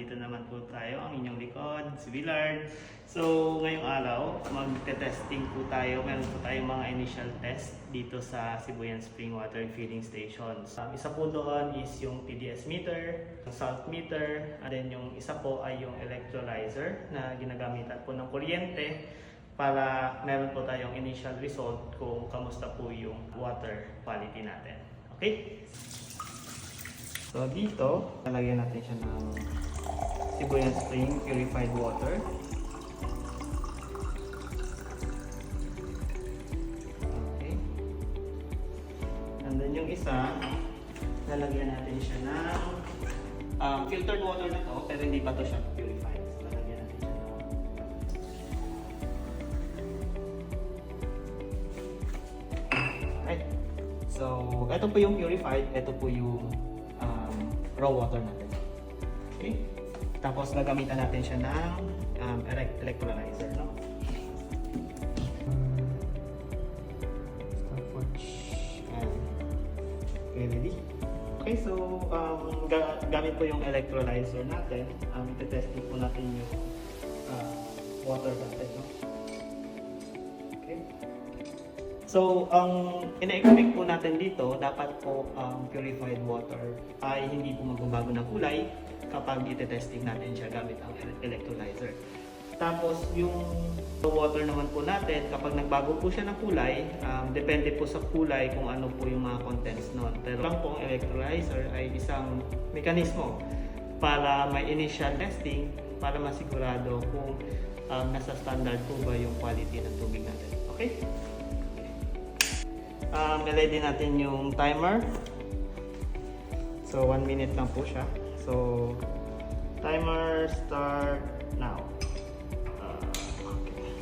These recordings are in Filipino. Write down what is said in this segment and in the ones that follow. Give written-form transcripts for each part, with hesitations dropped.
nandito naman po tayo, ang inyong likod, si Willard. So, ngayong araw, magte-testing po tayo. Meron po tayong mga initial test dito sa Sibuyan Spring Water Filling Stations. Isa po doon is yung TDS meter, salt meter, and then yung isa po ay yung electrolyzer na ginagamitan po ng kuryente para meron po tayong initial result kung kamusta po yung water quality natin. Okay? So dito, lalagyan natin siya ng Sibuyan Spring Purified Water. Okay. And then yung isa, lalagyan natin siya ng filtered water na to, pero hindi pa to siya purified. So lalagyan natin siya ng so, ito po yung purified, ito po yung raw water natin. Okay? Tapos gagamitan natin siya ng electrolyzer, no? Stopwatch. Okay, ready? Okay, so gamit po yung electrolyzer natin. Ite-testing po natin yung water natin, no? Okay. So, ang ina-expect po natin dito, dapat po ang purified water ay hindi po magbabago ng kulay kapag ite-testing natin siya gamit ang electrolyzer. Tapos, yung water naman po natin, kapag nagbago po siya ng kulay, depende po sa kulay kung ano po yung mga contents nun. Pero lang po ang electrolyzer ay isang mekanismo para may initial testing para masigurado kung nasa standard po ba yung quality ng tubig natin. Okay? Ready natin yung timer. So 1 minute lang po siya. So timer start now. Okay.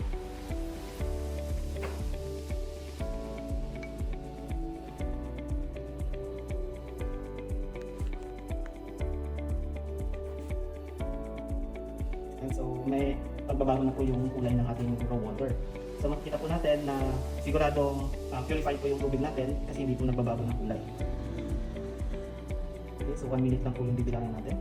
And so may pagbabago na po yung kulay ng ating raw water. So makikita po natin na siguradong purified po yung tubig natin kasi hindi po nagbabago ng kulay. Okay, so 1 minute lang po yung bibilangin natin.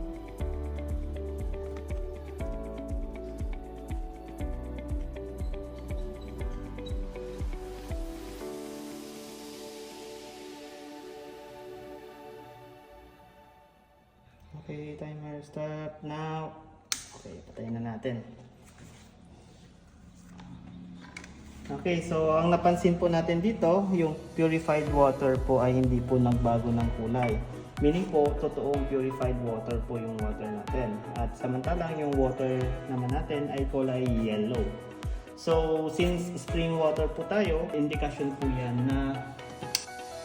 Okay, timer start now. Okay, patayin na natin. Okay, so ang napansin po natin dito, yung purified water po ay hindi po nagbago ng kulay. Meaning po, totoong purified water po yung water natin. At samantalang yung water naman natin ay kulay yellow. So, since spring water po tayo, indikasyon po yan na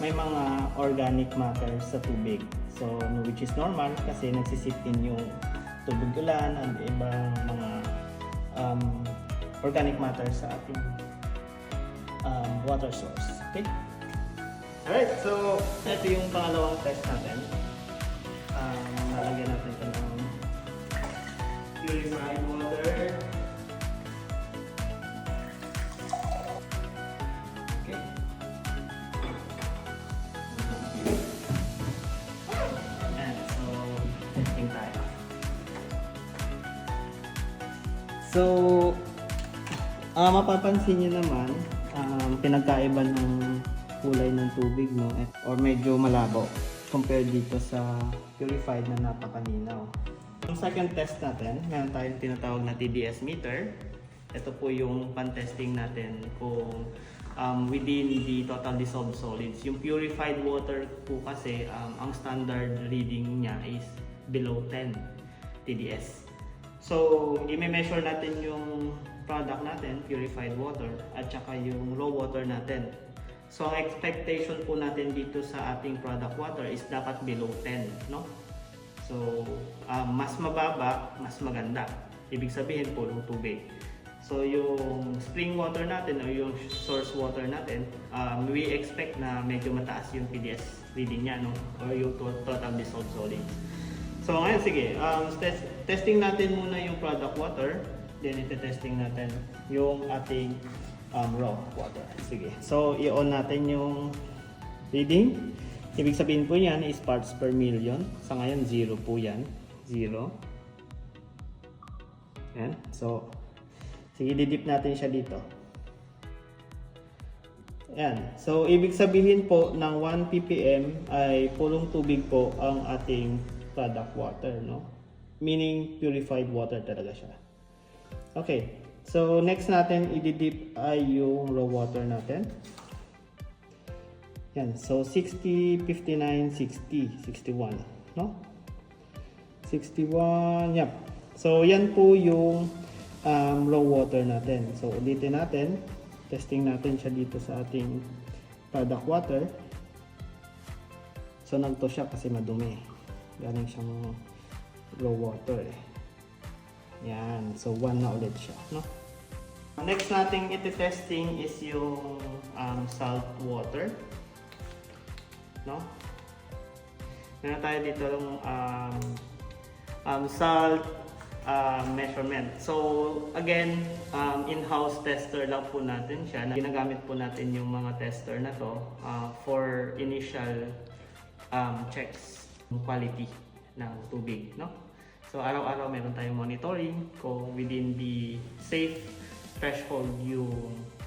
may mga organic matter sa tubig. So, which is normal kasi nagsisipin yung tubig ulan at ibang mga organic matter sa ating water source. Okay? Alright, so ito yung pangalawang test natin. Nalagyan natin ito ng purified water. Okay. And so, testing tayo. So, mapapansin nyo naman pinagkaiba ng kulay ng tubig, no? Or medyo malabo compared dito sa purified na napakalinaw. Yung second test natin, meron tayong tinatawag na TDS meter. Ito po yung pan-testing natin kung within the total dissolved solids. Yung purified water po kasi, ang standard reading niya is below 10 TDS. So, i-measure natin yung product natin, purified water, at saka yung raw water natin. So, ang expectation po natin dito sa ating product water is dapat below 10, no? So, mas mababa, mas maganda. Ibig sabihin, pulong tubig. So, yung spring water natin o yung source water natin, we expect na medyo mataas yung TDS reading niya, no? Or yung total dissolved solids. So, ngayon, sige, testing natin muna yung product water. Then ite-testing natin yung ating raw water. Sige. So, i-on natin yung reading. Ibig sabihin po yan is parts per million. Sa ngayon, 0 po yan. 0. Yan. So, sige, didip natin siya dito. Yan. So, ibig sabihin po ng 1 ppm ay purong tubig po ang ating product water, no? Meaning purified water talaga siya. Okay. So, next natin ididip ay yung raw water natin. Yan. So, 60, 59, 60, 61, no? 61, yep. So, yan po yung raw water natin. So, ulitin natin. Testing natin siya dito sa ating product water. So, nagto siya kasi madumi. Galing siyang raw water eh. Yan. So, 1 na ulit siya, no? Next nating iti-testing is yung salt water. No? Meron tayo dito yung salt measurement. So, again, in-house tester lang po natin siya. Ginagamit po natin yung mga tester na to for initial checks ng quality ng tubig, no? So, araw-araw meron tayong monitoring kung within the safe threshold yung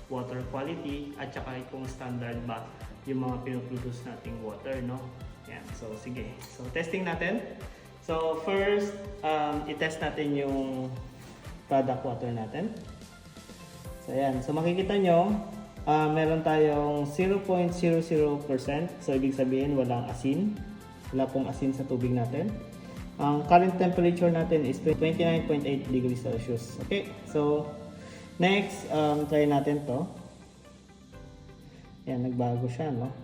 water quality at saka kung standard ba yung mga pinoproduce nating water, no? Yan. So, sige. So, testing natin. So, first, i-test natin yung product water natin. So, ayan. So, makikita nyo, meron tayong 0.00%. So, ibig sabihin, walang asin. Wala pong asin sa tubig natin. Ang current temperature natin is 29.8 degrees Celsius. Okay? So, next, try natin to. Ayan, nagbago siya, no?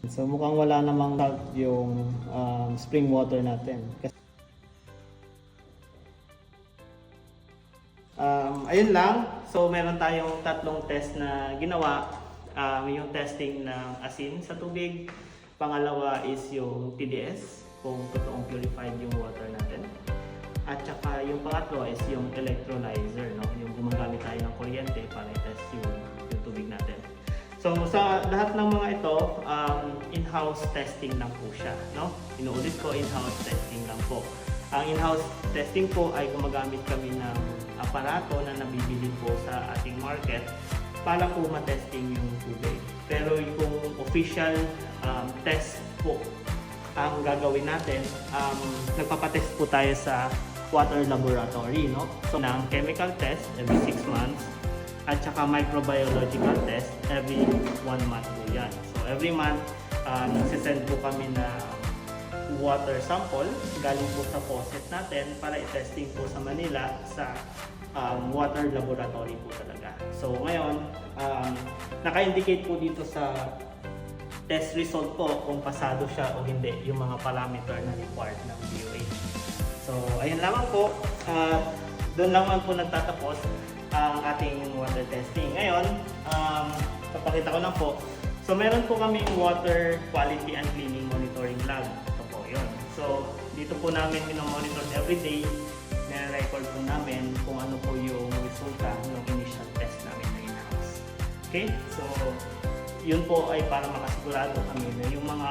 So, mukhang wala namang salt yung spring water natin. Ayun lang. So, meron tayong tatlong test na ginawa. Yung testing ng asin sa tubig. Pangalawa is yung TDS, kung totoong purified yung water natin. At saka yung pangatlo is yung electrolyzer, no? Yung gumagamit tayo ng kuryente para i-test yung tubig natin. So, sa lahat ng mga ito, in-house testing lang po siya, no? Inuulit ko, in-house testing lang po. Ang in-house testing po ay gumagamit kami ng aparato na nabibili po sa ating market para po matesting yung tubig. Pero yung official test po ang gagawin natin, nagpapatest po tayo sa water laboratory, no? So, ng chemical test every 6 months. At saka microbiological test every 1 month po yan. So every month, nagsisend po kami na water sample galing po sa faucet natin para i-testing po sa Manila sa water laboratory po talaga. So ngayon, naka-indicate po dito sa test result po kung pasado siya o hindi yung mga parameter na required ng DOH. So ayun lamang po. Doon naman po nagtatapos ang ating water testing. Ngayon, papakita ko na po. So, meron po kaming water quality and cleaning monitoring lab. Ito po yun. So, dito po namin minomonitor everyday. Na-record po namin kung ano po yung resulta ng initial test namin na in-house. Okay? So, yun po ay para makasigurado kami na yung mga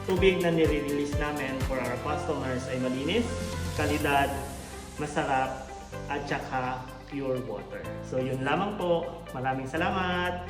tubig na nire-release namin for our customers ay malinis, kalidad, masarap, at saka pure water. So yun lamang po. Maraming salamat!